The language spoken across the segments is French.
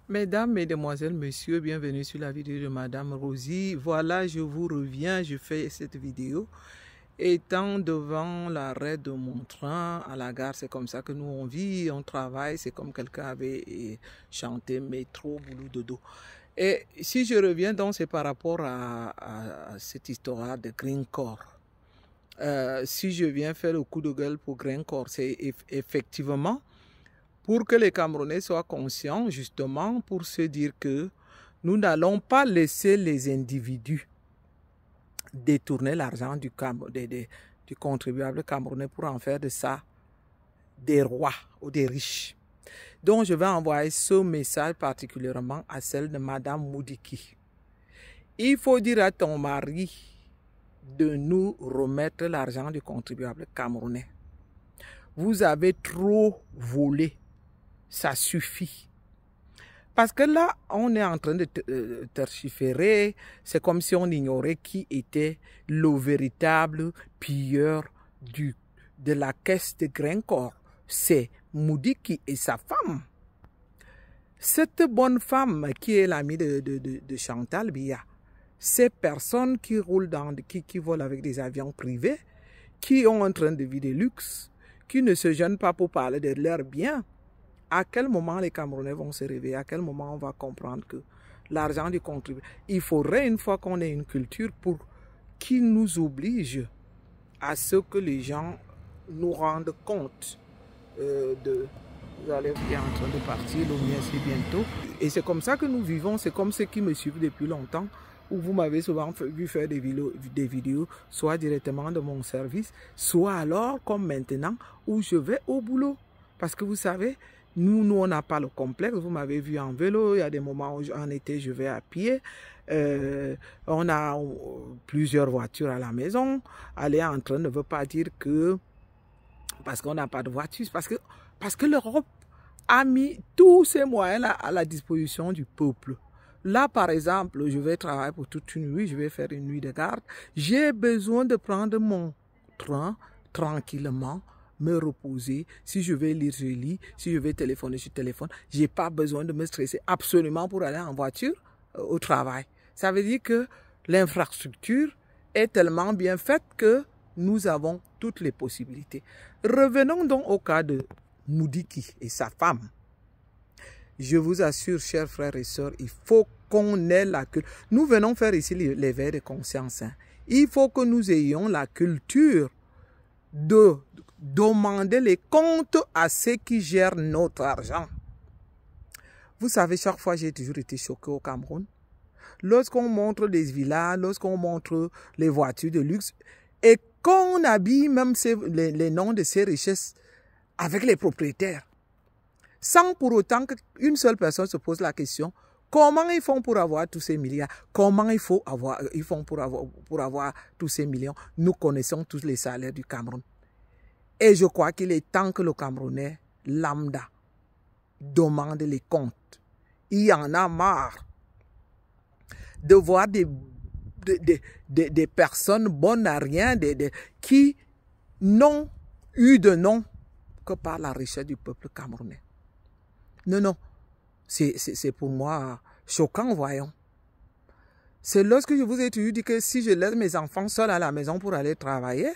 Mesdames, Mesdemoiselles, Messieurs, bienvenue sur la vidéo de Madame Rosie. Voilà, je vous reviens, je fais cette vidéo. Étant devant l'arrêt de mon train à la gare, c'est comme ça que nous on vit, on travaille, c'est comme quelqu'un avait chanté métro, boulot, dodo. Et si je reviens donc, c'est par rapport à cette histoire de Greencore. Si je viens faire le coup de gueule pour Greencore, c'est effectivement pour que les Camerounais soient conscients, justement, pour se dire que nous n'allons pas laisser les individus détourner l'argent du contribuable camerounais pour en faire de ça des rois ou des riches. Donc, je vais envoyer ce message particulièrement à celle de Madame Moudiki. Il faut dire à ton mari de nous remettre l'argent du contribuable camerounais. Vous avez trop volé. Ça suffit. Parce que là, on est en train de tergiférer. C'est comme si on ignorait qui était le véritable pilleur de la caisse de Greencore. C'est Moudiki et sa femme. Cette bonne femme qui est l'amie de Chantal Biya, ces personnes qui roulent qui volent avec des avions privés, qui ont un train de vie de luxe, qui ne se gênent pas pour parler de leurs biens. À quel moment les Camerounais vont se réveiller? À quel moment on va comprendre que l'argent du contribuable, il faudrait une fois qu'on ait une culture pour qui nous oblige à ce que les gens nous rendent compte vous allez bien en train de partir, le mien c'est bientôt. Et c'est comme ça que nous vivons, c'est comme ceux qui me suivent depuis longtemps, où vous m'avez souvent vu faire des vidéos, soit directement de mon service, soit alors comme maintenant, où je vais au boulot. Parce que vous savez, nous on n'a pas le complexe. Vous m'avez vu en vélo, il y a des moments où en été, je vais à pied. On a plusieurs voitures à la maison. Aller en train ne veut pas dire que parce qu'on n'a pas de voiture, parce que l'Europe a mis tous ces moyens-là à la disposition du peuple. Là, par exemple, je vais travailler pour toute une nuit, je vais faire une nuit de garde. J'ai besoin de prendre mon train tranquillement, me reposer. Si je vais lire, je lis. Si je vais téléphoner, je téléphone. Je n'ai pas besoin de me stresser absolument pour aller en voiture au travail. Ça veut dire que l'infrastructure est tellement bien faite que nous avons toutes les possibilités. Revenons donc au cas de Moudiki et sa femme. Je vous assure, chers frères et sœurs, il faut qu'on ait la culture. Nous venons faire ici l'éveil de conscience. Il faut que nous ayons la culture de demander les comptes à ceux qui gèrent notre argent. Vous savez, chaque fois, j'ai toujours été choqué au Cameroun. Lorsqu'on montre des villas, lorsqu'on montre les voitures de luxe, et qu'on habille même les noms de ces richesses avec les propriétaires, sans pour autant qu'une seule personne se pose la question, comment ils font pour avoir tous ces milliards? Comment ils font pour avoir tous ces millions? Nous connaissons tous les salaires du Cameroun. Et je crois qu'il est temps que le Camerounais lambda demande les comptes. Il y en a marre de voir des personnes bonnes à rien, qui n'ont eu de nom que par la richesse du peuple camerounais. Non, non, c'est pour moi choquant, voyons. C'est lorsque je vous ai toujours dit que si je laisse mes enfants seuls à la maison pour aller travailler,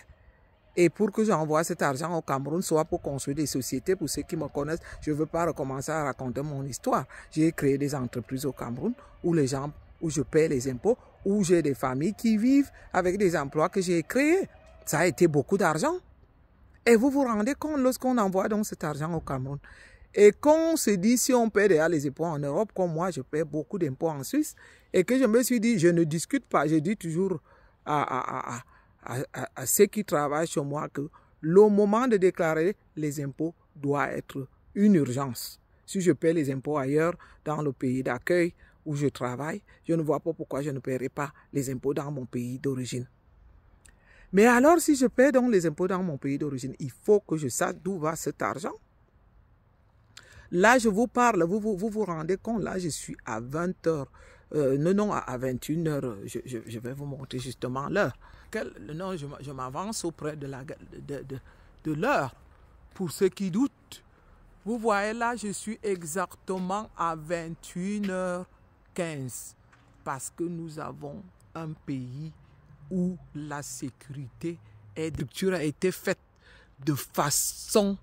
et pour que j'envoie cet argent au Cameroun, soit pour construire des sociétés, pour ceux qui me connaissent, je ne veux pas recommencer à raconter mon histoire. J'ai créé des entreprises au Cameroun où je paie les impôts, où j'ai des familles qui vivent avec des emplois que j'ai créés. Ça a été beaucoup d'argent. Et vous vous rendez compte lorsqu'on envoie donc cet argent au Cameroun et qu'on se dit si on paie déjà les impôts en Europe, comme moi je paie beaucoup d'impôts en Suisse, et que je me suis dit je ne discute pas, je dis toujours à ceux qui travaillent chez moi que le moment de déclarer les impôts doit être une urgence. Si je paie les impôts ailleurs, dans le pays d'accueil où je travaille, je ne vois pas pourquoi je ne paierai pas les impôts dans mon pays d'origine. Mais alors, si je paie donc les impôts dans mon pays d'origine, il faut que je sache d'où va cet argent. Là, je vous parle, vous vous rendez compte, là, je suis à 20 h. Non, à 21 h, je vais vous montrer justement l'heure. Non, je m'avance auprès de l'heure. Pour ceux qui doutent, Vous voyez là, je suis exactement à 21h15 parce que nous avons un pays où la sécurité et la structure a été faite de façon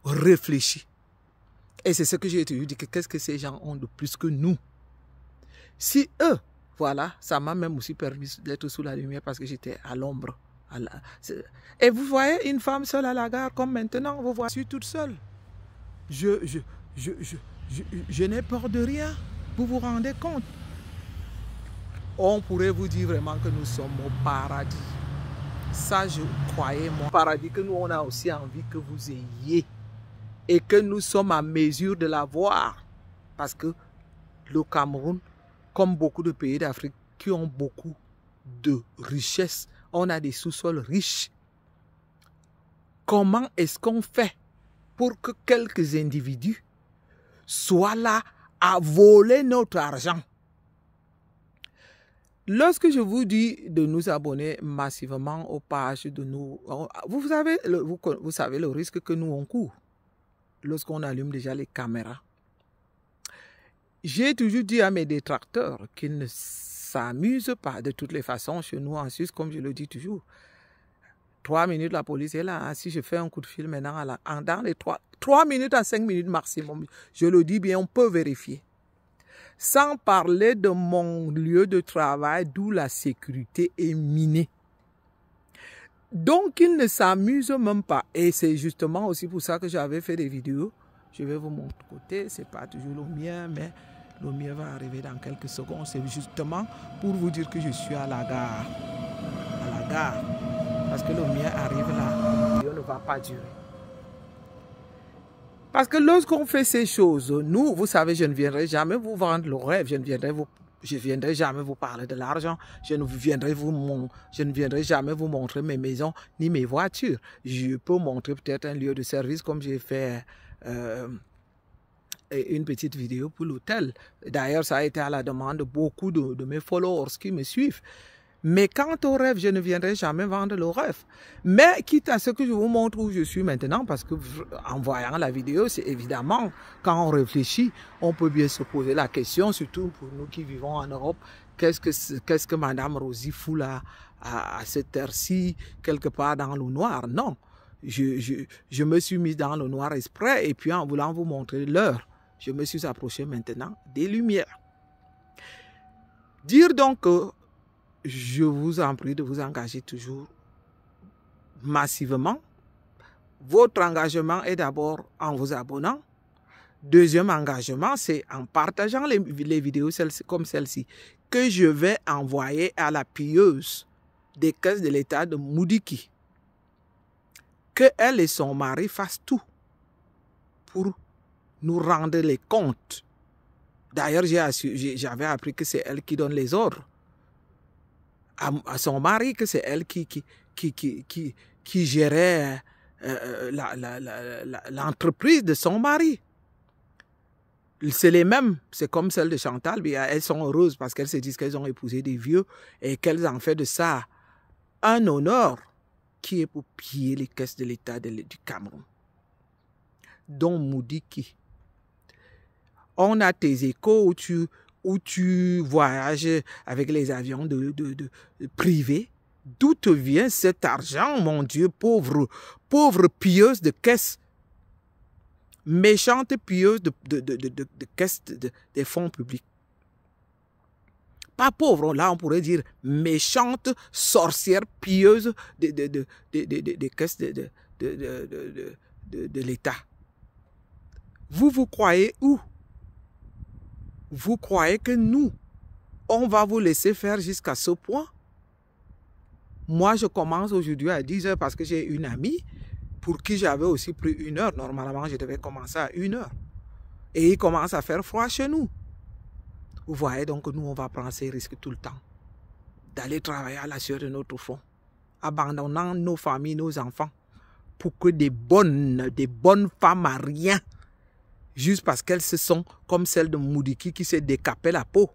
réfléchie. Et c'est ce que j'ai toujours dit, que qu'est-ce que ces gens ont de plus que nous? Si eux, voilà, ça m'a même aussi permis d'être sous la lumière parce que j'étais à l'ombre. Et vous voyez une femme seule à la gare comme maintenant, vous voyez, je suis toute seule. Je n'ai peur de rien. Vous vous rendez compte? On pourrait vous dire vraiment que nous sommes au paradis. Ça, je croyais, moi. Paradis que nous, on a aussi envie que vous ayez. Et que nous sommes à mesure de l'avoir. Parce que le Cameroun, comme beaucoup de pays d'Afrique qui ont beaucoup de richesses, on a des sous-sols riches. Comment est-ce qu'on fait pour que quelques individus soient là à voler notre argent? Lorsque je vous dis de nous abonner massivement aux pages de nous, vous savez le risque que nous on court lorsqu'on allume déjà les caméras. J'ai toujours dit à mes détracteurs qu'ils ne s'amusent pas. De toutes les façons, chez nous en Suisse, comme je le dis toujours, 3 minutes, la police est là. Si je fais un coup de fil maintenant, dans les 3 minutes à 5 minutes maximum, je le dis bien, on peut vérifier. Sans parler de mon lieu de travail, d'où la sécurité est minée. Donc, ils ne s'amusent même pas. Et c'est justement aussi pour ça que j'avais fait des vidéos. Je vais vous montrer de côté. Ce n'est pas toujours le mien, mais le mien va arriver dans quelques secondes. C'est justement pour vous dire que je suis à la gare. À la gare. Parce que le mien arrive là. La vidéo ne va pas durer. Parce que lorsqu'on fait ces choses, nous, vous savez, je ne viendrai jamais vous vendre le rêve. Je ne viendrai jamais vous parler de l'argent. Je ne viendrai jamais vous montrer mes maisons ni mes voitures. Je peux montrer peut-être un lieu de service comme j'ai fait une petite vidéo pour l'hôtel. D'ailleurs, ça a été à la demande de beaucoup de mes followers qui me suivent. Mais quant au rêve, je ne viendrai jamais vendre le rêve. Mais quitte à ce que je vous montre où je suis maintenant, parce que en voyant la vidéo, c'est évidemment, quand on réfléchit, on peut bien se poser la question, surtout pour nous qui vivons en Europe, qu'est-ce que Madame Rosie fout là à cette heure-ci, quelque part dans le noir? Non, je me suis mis dans le noir exprès, et puis en voulant vous montrer l'heure, je me suis approché maintenant des lumières. Dire donc que je vous en prie de vous engager toujours massivement. Votre engagement est d'abord en vous abonnant. Deuxième engagement, c'est en partageant les vidéos comme celle-ci que je vais envoyer à la pilleuse des caisses de l'État de Moudiki. Que elle et son mari fassent tout pour nous rendre les comptes. D'ailleurs, j'avais appris que c'est elle qui donne les ordres à son mari, que c'est elle qui gérait l'entreprise de son mari. C'est les mêmes, c'est comme celle de Chantal, mais elles sont heureuses parce qu'elles se disent qu'elles ont épousé des vieux et qu'elles en font de ça un honneur qui est pour piller les caisses de l'État du Cameroun. Donc Moudiki, on a tes échos où tu voyages avec les avions privés. D'où te vient cet argent, mon Dieu, pauvre pilleuse de caisse, méchante pilleuse de caisse des fonds publics. Pas pauvre, là on pourrait dire méchante sorcière pilleuse des caisses de l'État. Vous croyez où? Vous croyez que nous, on va vous laisser faire jusqu'à ce point? Moi, je commence aujourd'hui à 10 h parce que j'ai une amie pour qui j'avais aussi pris 1 heure. Normalement, je devais commencer à 1 heure. Et il commence à faire froid chez nous. Vous voyez donc que nous, on va prendre ces risques tout le temps. D'aller travailler à la sueur de notre front. Abandonnant nos familles, nos enfants. Pour que des bonnes femmes à rien. Juste parce qu'elles se sont comme celle de Moudiki qui s'est décapé la peau.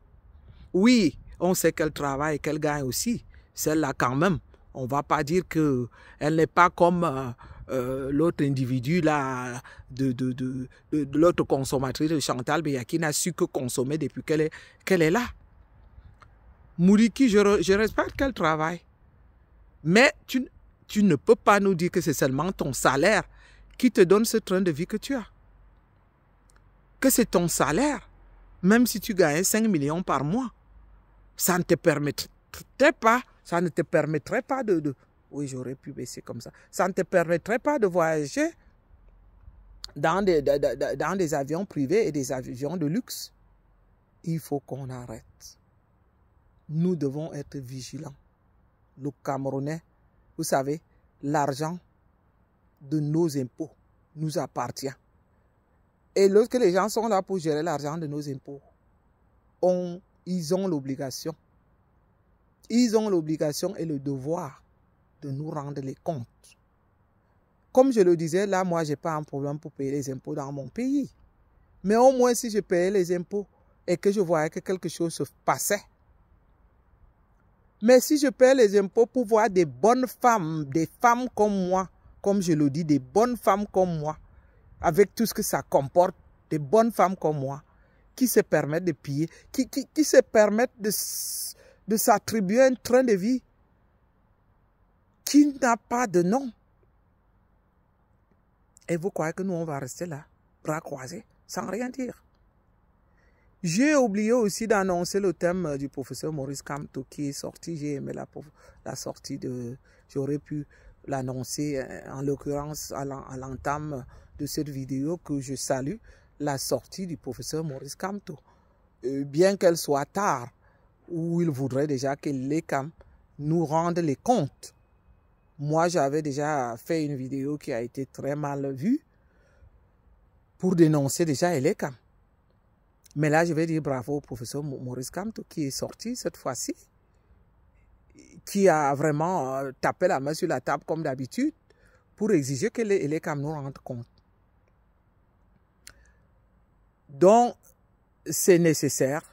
Oui, on sait qu'elle travaille et qu'elle gagne aussi. Celle-là quand même, on ne va pas dire qu'elle n'est pas comme l'autre individu là, de l'autre consommatrice de Chantal Beyaki n'a su que consommer depuis qu'elle est là. Mouriki, je respecte qu'elle travaille. Mais tu ne peux pas nous dire que c'est seulement ton salaire qui te donne ce train de vie que tu as. Que c'est ton salaire, même si tu gagnes 5 millions par mois, ça ne te permettrait pas de oui, j'aurais pu baisser comme ça. Ça ne te permettrait pas de voyager dans des avions privés et des avions de luxe. Il faut qu'on arrête. Nous devons être vigilants. Le Camerounais, vous savez, l'argent de nos impôts nous appartient. Et lorsque les gens sont là pour gérer l'argent de nos impôts, ils ont l'obligation. Ils ont l'obligation et le devoir de nous rendre les comptes. Comme je le disais, là, moi, je n'ai pas un problème pour payer les impôts dans mon pays. Mais au moins, si je payais les impôts et que je voyais que quelque chose se passait. Mais si je paye les impôts pour voir des bonnes femmes, des femmes comme moi, comme je le dis, des bonnes femmes comme moi, avec tout ce que ça comporte, des bonnes femmes comme moi, qui se permettent de piller, qui se permettent de s'attribuer un train de vie qui n'a pas de nom. Et vous croyez que nous, on va rester là, bras croisés, sans rien dire? J'ai oublié aussi d'annoncer le thème du professeur Maurice Kamto qui est sorti. J'ai aimé la sortie de... J'aurais pu l'annoncer, en l'occurrence, à l'entame de cette vidéo, que je salue la sortie du professeur Maurice Kamto. Bien qu'elle soit tard, où il voudrait déjà que l'ECAM nous rende les comptes. Moi, j'avais déjà fait une vidéo qui a été très mal vue pour dénoncer déjà l'ECAM. Mais là, je vais dire bravo au professeur Maurice Kamto qui est sorti cette fois-ci, qui a vraiment tapé la main sur la table comme d'habitude pour exiger que l'ECAM nous rende compte. Donc, c'est nécessaire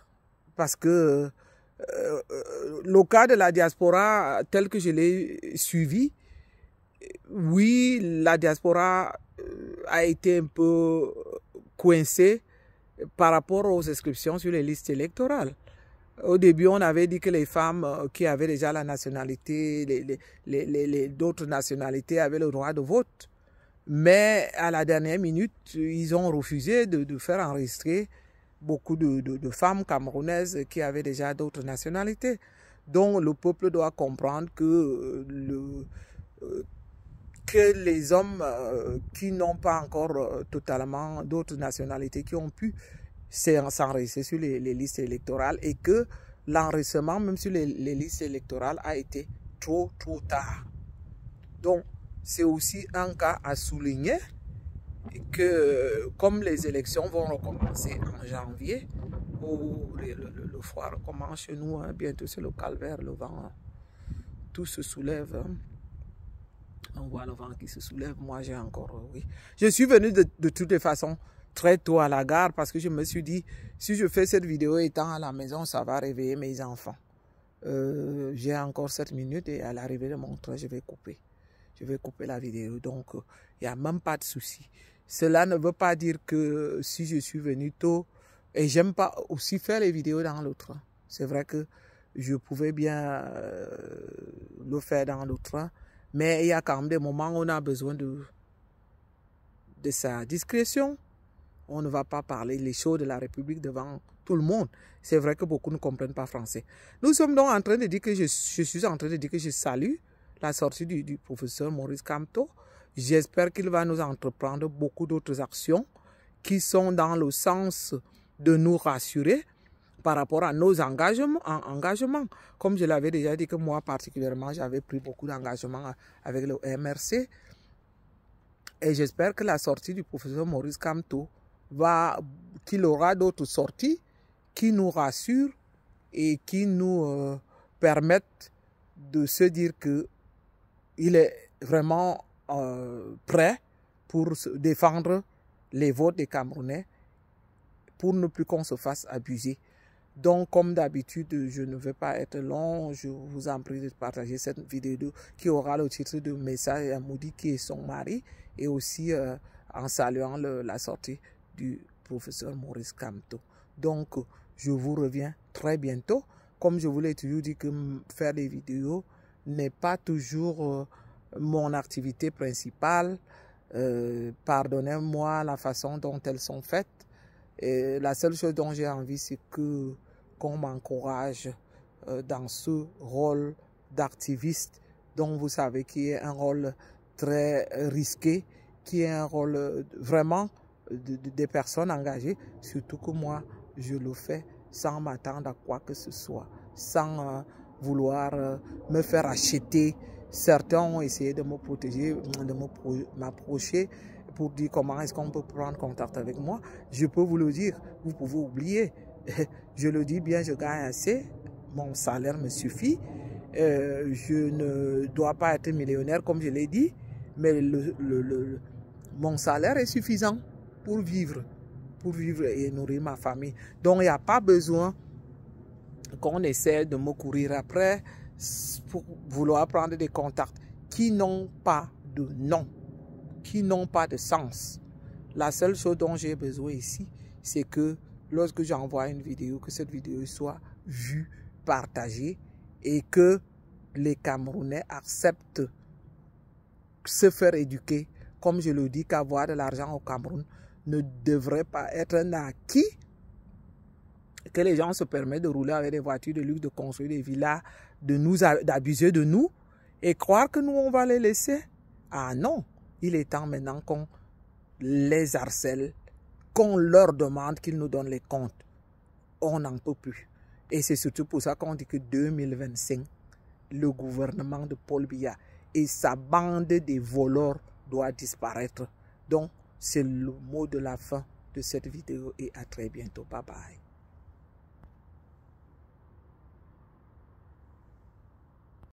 parce que le cas de la diaspora, tel que je l'ai suivi, oui, la diaspora a été un peu coincée par rapport aux inscriptions sur les listes électorales. Au début, on avait dit que les femmes qui avaient déjà la nationalité, d'autres nationalités avaient le droit de vote. Mais à la dernière minute, ils ont refusé de faire enregistrer beaucoup de femmes camerounaises qui avaient déjà d'autres nationalités. Donc le peuple doit comprendre que les hommes qui n'ont pas encore totalement d'autres nationalités, qui ont pu s'enregistrer sur les listes électorales, et que l'enregistrement même sur les listes électorales a été trop tard. Donc c'est aussi un cas à souligner, que comme les élections vont recommencer en janvier, où le froid recommence chez nous, hein, bientôt c'est le calvaire, le vent, hein, tout se soulève. Hein. On voit le vent qui se soulève. Moi, j'ai encore, oui. Je suis venu de toutes les façons très tôt à la gare parce que je me suis dit, si je fais cette vidéo étant à la maison, ça va réveiller mes enfants. J'ai encore 7 minutes et à l'arrivée de mon train, je vais couper. Je vais couper la vidéo. Donc, il n'y a même pas de souci. Cela ne veut pas dire que si je suis venu tôt, et j'aime pas aussi faire les vidéos dans le train. C'est vrai que je pouvais bien le faire dans le train, mais il y a quand même des moments où on a besoin de sa discrétion. On ne va pas parler les choses de la République devant tout le monde. C'est vrai que beaucoup ne comprennent pas français. Nous sommes donc en train de dire que je suis en train de dire que je salue la sortie du professeur Maurice Kamto. J'espère qu'il va nous entreprendre beaucoup d'autres actions qui sont dans le sens de nous rassurer par rapport à nos engagements. Comme je l'avais déjà dit que moi particulièrement, j'avais pris beaucoup d'engagements avec le MRC. Et j'espère que la sortie du professeur Maurice Kamto qu'il aura d'autres sorties qui nous rassurent et qui nous permettent de se dire qu'il est vraiment prêt pour défendre les votes des Camerounais, pour ne plus qu'on se fasse abuser. Donc, comme d'habitude, je ne vais pas être long. Je vous en prie de partager cette vidéo qui aura le titre de Message à Moody qui est son mari, et aussi en saluant la sortie du professeur Maurice Kamto. Donc, je vous reviens très bientôt. Comme je vous l'ai toujours dit, que faire des vidéos n'est pas toujours mon activité principale. Pardonnez-moi la façon dont elles sont faites. Et la seule chose dont j'ai envie, c'est qu'on m'encourage dans ce rôle d'activiste, dont vous savez qui est un rôle très risqué, qui est un rôle vraiment des personnes engagées, surtout que moi, je le fais sans m'attendre à quoi que ce soit, sans vouloir me faire acheter. Certains ont essayé de me protéger, de m'approcher pour dire comment est-ce qu'on peut prendre contact avec moi. Je peux vous le dire, vous pouvez oublier. Je le dis bien, je gagne assez, mon salaire me suffit. Je ne dois pas être millionnaire comme je l'ai dit, mais mon salaire est suffisant pour vivre et nourrir ma famille. Donc il n'y a pas besoin qu'on essaie de me courir après pour vouloir prendre des contacts qui n'ont pas de nom, qui n'ont pas de sens. La seule chose dont j'ai besoin ici, c'est que lorsque j'envoie une vidéo, que cette vidéo soit vue, partagée, et que les Camerounais acceptent se faire éduquer. Comme je le dis, qu'avoir de l'argent au Cameroun ne devrait pas être un acquis, que les gens se permettent de rouler avec des voitures de luxe, de construire des villas, d'abuser de nous et croire que nous on va les laisser. Ah non, il est temps maintenant qu'on les harcèle, qu'on leur demande qu'ils nous donnent les comptes. On n'en peut plus. Et c'est surtout pour ça qu'on dit que 2025, le gouvernement de Paul Biya et sa bande de voleurs doit disparaître. Donc, c'est le mot de la fin de cette vidéo et à très bientôt. Bye bye.